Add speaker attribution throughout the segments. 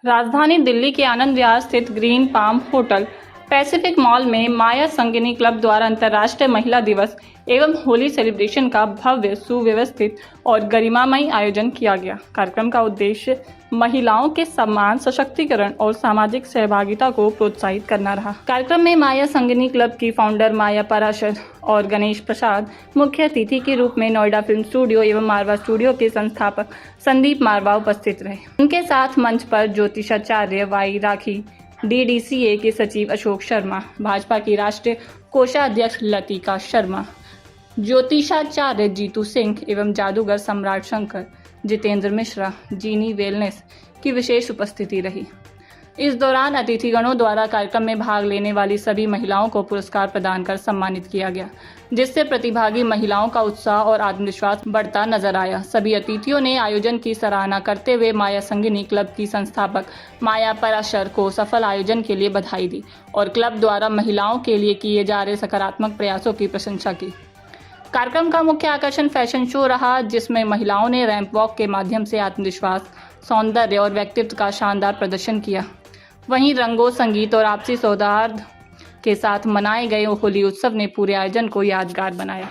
Speaker 1: राजधानी दिल्ली के आनंद विहार स्थित green palm hotel Pacific mall में माया संगिनी क्लब द्वारा अंतर्राष्ट्रीय महिला दिवस एवं होली सेलिब्रेशन का भव्य, सुव्यवस्थित और गरिमामय आयोजन किया गया। कार्यक्रम का उद्देश्य महिलाओं के सम्मान, सशक्तिकरण और सामाजिक सहभागिता को प्रोत्साहित करना रहा। कार्यक्रम में माया संगिनी क्लब की फाउंडर माया पराशर और गणेश प्रसाद मुख्य अतिथि के रूप में नोएडा फिल्म स्टूडियो एवं मारवा स्टूडियो के संस्थापक संदीप मारवा उपस्थित रहे। उनके साथ मंच पर ज्योतिषाचार्य वाई राखी, डीडीसीए के सचिव अशोक शर्मा, भाजपा की राष्ट्रीय कोषाध्यक्ष लतिका शर्मा, ज्योतिषाचार्य जीतू सिंह एवं जादूगर सम्राट शंकर, जितेंद्र मिश्रा, जीनी वेलनेस की विशेष उपस्थिति रही। इस दौरान अतिथिगणों द्वारा कार्यक्रम में भाग लेने वाली सभी महिलाओं को पुरस्कार प्रदान कर सम्मानित किया गया, जिससे प्रतिभागी महिलाओं का उत्साह और आत्मविश्वास बढ़ता नजर आया। सभी अतिथियों ने आयोजन की सराहना करते हुए माया संगिनी क्लब की संस्थापक माया पराशर को सफल आयोजन के लिए बधाई दी और क्लब द्वारा महिलाओं के लिए किए जा रहे सकारात्मक प्रयासों की प्रशंसा की। कार्यक्रम का मुख्य आकर्षण फैशन शो रहा, जिसमें महिलाओं ने रैंप वॉक के माध्यम से आत्मविश्वास, सौंदर्य और व्यक्तित्व का शानदार प्रदर्शन किया। वहीं रंगों, संगीत और आपसी सौहार्द के साथ मनाए गए होली उत्सव ने पूरे आयोजन को यादगार बनाया।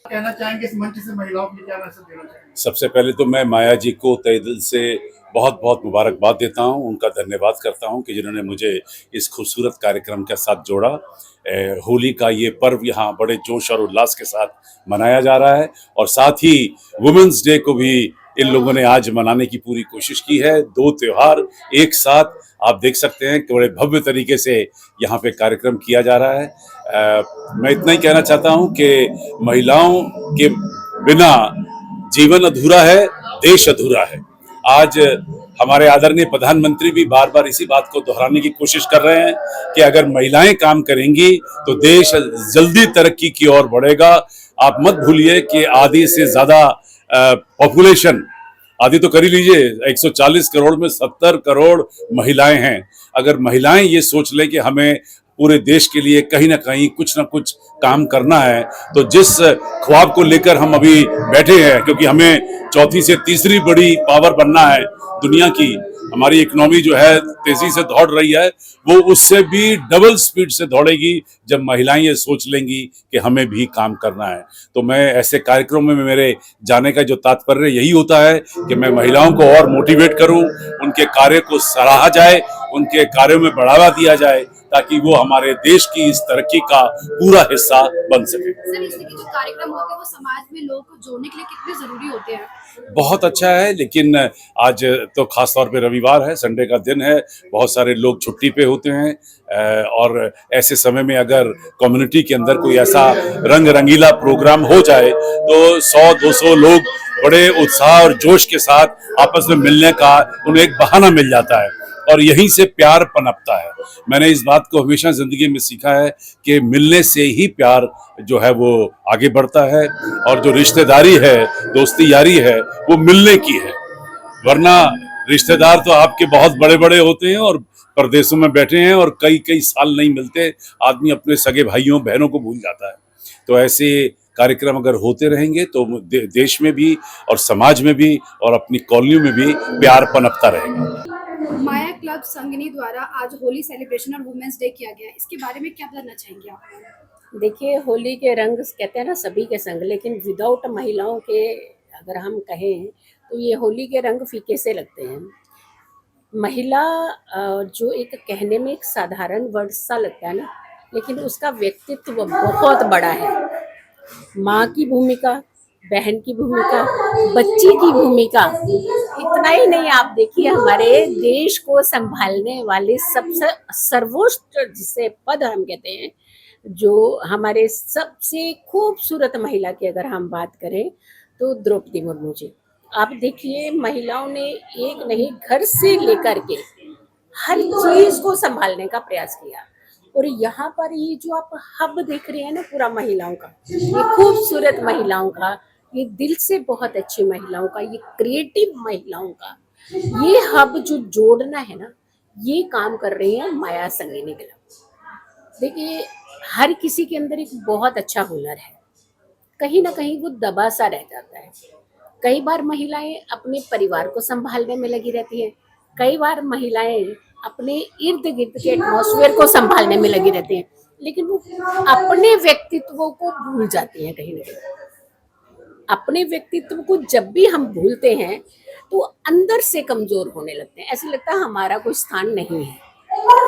Speaker 2: कहना चाहेंगे इस मंच से महिलाओं के लिए, क्या मैसेज देना चाहेंगे?
Speaker 3: सबसे पहले तो मैं माया जी को तहे दिल से बहुत बहुत मुबारकबाद देता हूं, उनका धन्यवाद करता हूं कि जिन्होंने मुझे इस खूबसूरत कार्यक्रम के साथ जोड़ा। होली का ये पर्व यहाँ बड़े जोश और उल्लास के साथ मनाया जा रहा है और साथ ही वुमेन्स डे को भी इन लोगों ने आज मनाने की पूरी कोशिश की है। दो त्योहार एक साथ आप देख सकते हैं कि बड़े भव्य तरीके से यहाँ पे कार्यक्रम किया जा रहा है। मैं इतना ही कहना चाहता हूँ कि महिलाओं के बिना जीवन अधूरा है, देश अधूरा है। आज हमारे आदरणीय प्रधानमंत्री भी बार बार इसी बात को दोहराने की कोशिश कर रहे हैं कि अगर महिलाएं काम करेंगी तो देश जल्दी तरक्की की ओर बढ़ेगा। आप मत भूलिए कि आधी से ज्यादा पॉपुलेशन, आधी तो कर ही लीजिए, 140 करोड़ में 70 करोड़ महिलाएं हैं। अगर महिलाएं ये सोच लें कि हमें पूरे देश के लिए कहीं ना कहीं कुछ ना कुछ काम करना है, तो जिस ख्वाब को लेकर हम अभी बैठे हैं, क्योंकि हमें चौथी से तीसरी बड़ी पावर बनना है दुनिया की, हमारी इकोनॉमी जो है तेजी से दौड़ रही है, वो उससे भी डबल स्पीड से दौड़ेगी जब महिलाएं ये सोच लेंगी कि हमें भी काम करना है। तो मैं ऐसे कार्यक्रमों में मेरे जाने का जो तात्पर्य यही होता है कि मैं महिलाओं को और मोटिवेट करूं, उनके कार्य को सराहा जाए, उनके कार्यों में बढ़ावा दिया जाए, ताकि वो हमारे देश की इस तरक्की का पूरा हिस्सा बन सके।
Speaker 4: सर, इस तरह के जो कार्यक्रम होते हैं वो समाज में लोगों को जोड़ने के लिए कितने जरूरी होते हैं?
Speaker 3: बहुत अच्छा है, लेकिन आज तो खास तौर पे रविवार है, संडे का दिन है, बहुत सारे लोग छुट्टी पे होते हैं और ऐसे समय में अगर कम्युनिटी के अंदर कोई ऐसा रंग रंगीला प्रोग्राम हो जाए तो 100-200 लोग बड़े उत्साह और जोश के साथ आपस में मिलने का उन्हें एक बहाना मिल जाता है और यहीं से प्यार पनपता है। मैंने इस बात को हमेशा जिंदगी में सीखा है कि मिलने से ही प्यार जो है वो आगे बढ़ता है और जो रिश्तेदारी है, दोस्ती यारी है, वो मिलने की है। वरना रिश्तेदार तो आपके बहुत बड़े बड़े होते हैं और परदेशों में बैठे हैं और कई कई साल नहीं मिलते, आदमी अपने सगे भाइयों बहनों को भूल जाता है। तो ऐसे कार्यक्रम अगर होते रहेंगे तो देश में भी और समाज में भी और अपनी कॉलोनियों में भी प्यार पनपता रहेगा।
Speaker 4: माया क्लब संगिनी द्वारा आज होली सेलिब्रेशन और वुमेन्स डे किया गया, इसके बारे में क्या बताना चाहेंगे आप?
Speaker 5: देखिए, होली के रंग कहते हैं ना सभी के संग, लेकिन विदाउट महिलाओं के अगर हम कहें तो ये होली के रंग फीके से लगते हैं। महिला जो एक कहने में एक साधारण वर्ड सा लगता है ना, लेकिन उसका व्यक्तित्व बहुत बड़ा है। माँ की भूमिका, बहन की भूमिका, बच्ची की भूमिका, इतना ही नहीं, आप देखिए हमारे देश को संभालने वाले सबसे सर्वोच्च जिसे पद हम कहते हैं, जो हमारे सबसे खूबसूरत महिला की अगर हम बात करें तो द्रौपदी मुर्मू जी। आप देखिए, महिलाओं ने एक नहीं घर से लेकर के हर चीज को संभालने का प्रयास किया और यहाँ पर ये जो आप हब देख रहे हैं ना पूरा महिलाओं का, ये खूबसूरत महिलाओं का, ये दिल से बहुत अच्छी महिलाओं का, ये क्रिएटिव महिलाओं का, ये हब जो जोड़ना है ना, ये काम कर रही है माया संगिनी क्लब। देखिए, हर किसी के अंदर एक बहुत अच्छा हुनर है, कहीं ना कहीं वो दबा सा रह जाता है। कई बार महिलाएं अपने परिवार को संभालने में लगी रहती है, कई बार महिलाएं अपने इर्द गिर्द के एटमॉस्फेयर को संभालने में लगी रहती हैं, लेकिन वो अपने व्यक्तित्व को भूल जाती हैं कहीं ना कहीं। अपने व्यक्तित्व को जब भी हम भूलते हैं तो अंदर से कमजोर होने लगते हैं, ऐसे लगता है हमारा कोई स्थान नहीं है,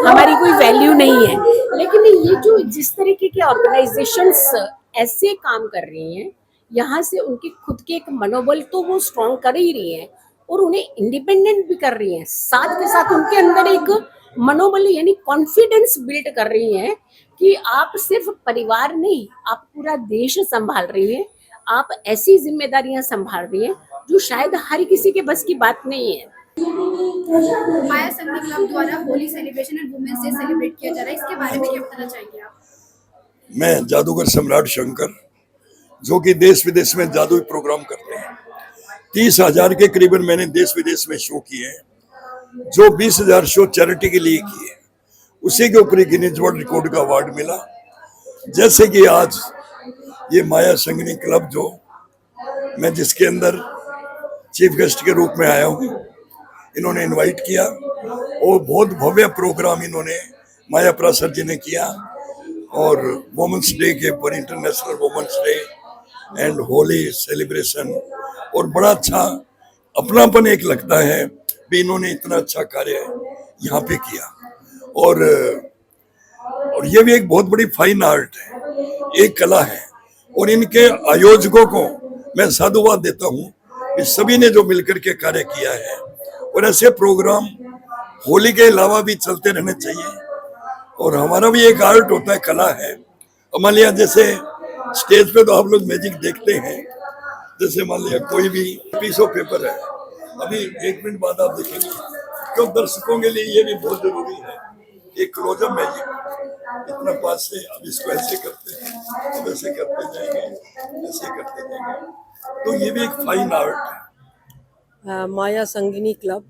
Speaker 5: हमारी कोई वैल्यू नहीं है। लेकिन ये जो जिस तरीके के ऑर्गेनाइजेशंस ऐसे काम कर रही हैं, यहाँ से उनके खुद के एक मनोबल तो वो स्ट्रॉन्ग कर ही रही हैं और उन्हें इंडिपेंडेंट भी कर रही हैं, साथ के साथ उनके अंदर एक मनोबल यानी कॉन्फिडेंस बिल्ड कर रही हैं कि आप सिर्फ परिवार नहीं, आप पूरा देश संभाल रही हैं, आप ऐसी जिम्मेदारियां संभाल रही हैं जो शायद हर किसी के बस की बात नहीं है।
Speaker 4: माया संघनी क्लब द्वारा होली सेलिब्रेशन और वुमेन्स डे सेलिब्रेट किया जा रहा है, इसके बारे में क्या बताना चाहेंगे आप?
Speaker 6: मैं जादूगर सम्राट शंकर, जो कि देश विदेश में जादुई प्रोग्राम करते हैं। 30,000 के करीबन मैंने देश विदेश में शो किए हैं, जो 20,000 शो चैरिटी के लिए किए। उसी के ऊपर गिनीज वर्ल्ड रिकॉर्ड का अवार्ड मिला। जैसे कि आज ये माया संघनी क्लब, जो मैं जिसके अंदर चीफ गेस्ट के रूप में आया हूँ, इन्होंने इनवाइट किया और बहुत भव्य प्रोग्राम इन्होंने माया प्रासर जी ने किया। और वुमेन्स डे के ऊपर international women's day and Holi celebration, और बड़ा अच्छा अपनापन एक लगता है भी इन्होंने इतना अच्छा कार्य यहाँ पे किया। और ये भी एक बहुत बड़ी फाइन आर्ट है, एक कला है। और इनके आयोजकों को मैं साधुवाद देता हूँ कि सभी ने जो मिलकर के कार्य किया है, और ऐसे प्रोग्राम होली के अलावा भी चलते रहने चाहिए। और हमारा भी एक आर्ट होता है, कला है। मान लिया जैसे स्टेज पे तो आप लोग मैजिक देखते हैं, जैसे मान लिया कोई भी पीस ऑफ पेपर है, अभी 1 मिनट बाद आप देखेंगे, क्यों दर्शकों के लिए ये भी बहुत जरूरी है। एक क्लोजअप मैजिक इतना पास से अब इसको ऐसे करते हैं, अब ऐसे करते जाएंगे, ऐसे करते जाएंगे, तो ये भी एक फाइन आर्ट है।
Speaker 7: माया संघनी क्लब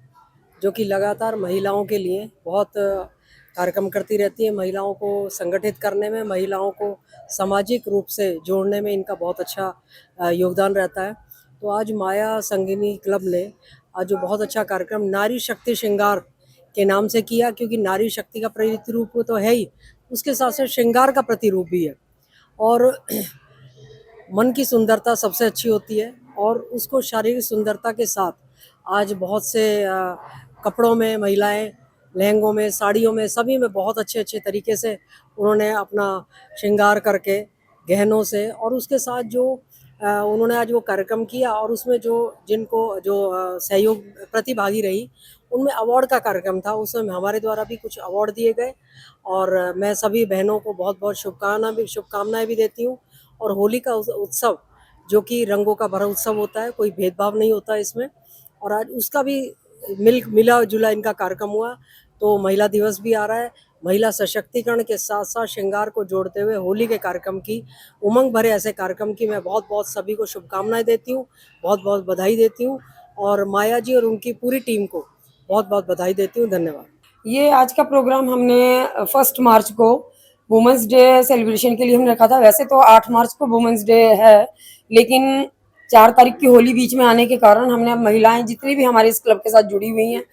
Speaker 7: जो कि लगातार महिलाओं के लिए बहुत कार्यक्रम करती रहती है, महिलाओं को संगठित करने में, महिलाओं को सामाजिक रूप से जोड़ने में इनका बहुत अच्छा योगदान रहता है। तो आज माया संघनी क्लब ने आज जो बहुत अच्छा कार्यक्रम नारी शक्ति श्रृंगार के नाम से किया, क्योंकि नारी शक्ति का प्रतिरूप तो है ही, उसके साथ साथ श्रृंगार का प्रतिरूप भी है। और मन की सुंदरता सबसे अच्छी होती है, और उसको शारीरिक सुंदरता के साथ आज बहुत से कपड़ों में महिलाएं, लहंगों में, साड़ियों में, सभी में बहुत अच्छे अच्छे तरीके से उन्होंने अपना श्रृंगार करके गहनों से, और उसके साथ जो उन्होंने आज वो कार्यक्रम किया, और उसमें जिनको सहयोग प्रतिभागी रही, उनमें अवार्ड का कार्यक्रम था, उसमें हमारे द्वारा भी कुछ अवार्ड दिए गए। और मैं सभी बहनों को बहुत बहुत शुभकामनाएं भी देती हूँ। और होली का उत्सव जो कि रंगों का भरा उत्सव होता है, कोई भेदभाव नहीं होता इसमें, और आज उसका भी मिला जुला इनका कार्यक्रम हुआ। तो महिला दिवस भी आ रहा है, महिला सशक्तिकरण के साथ साथ श्रृंगार को जोड़ते हुए होली के कार्यक्रम की, उमंग भरे ऐसे कार्यक्रम की मैं बहुत बहुत सभी को शुभकामनाएं देती हूँ, बहुत बहुत बधाई देती हूँ, और माया जी और उनकी पूरी टीम को बहुत बहुत बधाई देती हूँ। धन्यवाद।
Speaker 8: ये आज का प्रोग्राम हमने 1 मार्च को वुमेंस डे सेलिब्रेशन के लिए हमने रखा था। वैसे तो 8 मार्च को वुमेंस डे है, लेकिन 4 तारीख की होली बीच में आने के कारण हमने महिलाएं जितनी भी हमारे इस क्लब के साथ जुड़ी हुई हैं,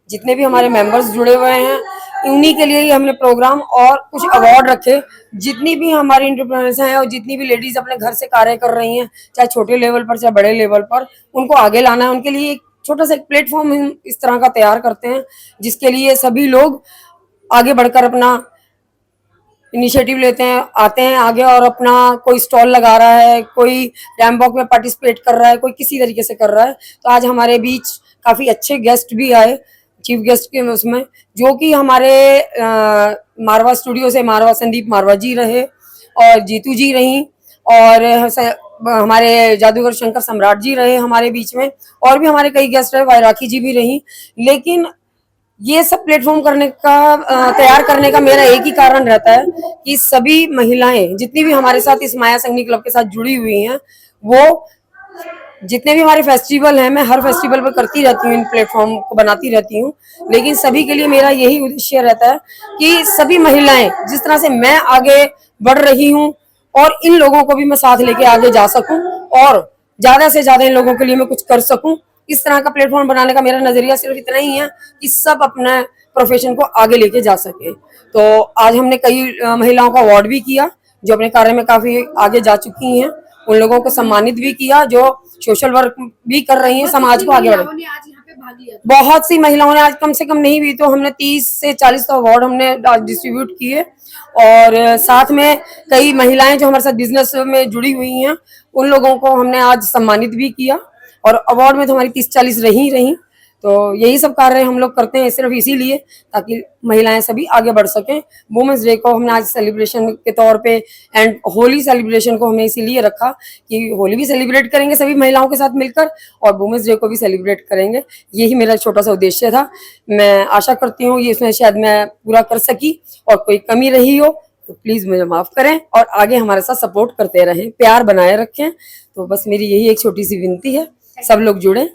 Speaker 8: जितने भी हमारे मेंबर्स जुड़े हुए हैं, उन्हीं के लिए ही हमने प्रोग्राम और कुछ अवार्ड रखे। जितनी भी हमारी एंटरप्रेन्योर्स हैं और जितनी भी लेडीज अपने घर से कार्य कर रही हैं, चाहे छोटे लेवल पर चाहे बड़े लेवल पर, उनको आगे लाना है। उनके लिए एक छोटा सा एक प्लेटफॉर्म हम इस तरह का तैयार करते हैं, जिसके लिए सभी लोग आगे बढ़कर अपना इनिशिएटिव लेते हैं, आते हैं आगे, और अपना कोई स्टॉल लगा रहा है, कोई रैंप वॉक में पार्टिसिपेट कर रहा है, कोई किसी तरीके से कर रहा है। तो आज हमारे बीच काफी अच्छे गेस्ट भी आए, चीफ गेस्ट के उसमें, जो कि हमारे मारवा स्टूडियो से संदीप मारवा जी रहे, और जीतू जी रही, और हमारे जादूगर शंकर सम्राट जी रहे हमारे बीच में, और भी हमारे कई गेस्ट रहे, वैराखी जी भी रही। लेकिन ये सब प्लेटफॉर्म करने का तैयार करने का मेरा एक ही कारण रहता है कि सभी महिलाएं जितनी भी हमारे साथ इस माया संघनी क्लब के साथ जुड़ी हुई हैं, वो जितने भी हमारे फेस्टिवल हैं, मैं हर फेस्टिवल पर करती रहती हूँ, इन प्लेटफॉर्म को बनाती रहती हूँ, लेकिन सभी के लिए मेरा यही उद्देश्य रहता है कि सभी महिलाएं जिस तरह से मैं आगे बढ़ रही हूँ, और इन लोगों को भी मैं साथ लेके आगे जा सकूं, और ज्यादा से ज्यादा इन लोगों के लिए मैं कुछ कर सकूं, इस तरह का प्लेटफॉर्म बनाने का मेरा नजरिया सिर्फ इतना ही है कि सब अपने प्रोफेशन को आगे लेके जा सके। तो आज हमने कई महिलाओं का अवार्ड भी किया जो अपने कार्य में काफी आगे जा चुकी हैं, उन लोगों को सम्मानित भी किया जो सोशल वर्क भी कर रही हैं, समाज को आगे बढ़ा।
Speaker 4: महिलाओं ने आज यहाँ पे भाग लिया था।
Speaker 8: बहुत सी महिलाओं ने आज कम से कम नहीं भी तो हमने 30 से 40 तो अवार्ड हमने आज डिस्ट्रीब्यूट किए और साथ में कई महिलाएं जो हमारे साथ बिजनेस में जुड़ी हुई हैं उन लोगों को हमने आज सम्मानित भी किया और अवार्ड में तो हमारी 30-40 रही। तो यही सब कार्य हम लोग करते हैं सिर्फ इसीलिए ताकि महिलाएं सभी आगे बढ़ सकें। वुमेन्स डे को हमने आज सेलिब्रेशन के तौर पे एंड होली सेलिब्रेशन को हमने इसीलिए रखा कि होली भी सेलिब्रेट करेंगे सभी महिलाओं के साथ मिलकर और वुमेन्स डे को भी सेलिब्रेट करेंगे। यही मेरा छोटा सा उद्देश्य था। मैं आशा करती हूँ ये इसमें शायद मैं पूरा कर सकी और कोई कमी रही हो तो प्लीज मुझे माफ करें और आगे हमारे साथ सपोर्ट करते रहें, प्यार बनाए रखें। तो बस मेरी यही एक छोटी सी विनती है, सब लोग जुड़े।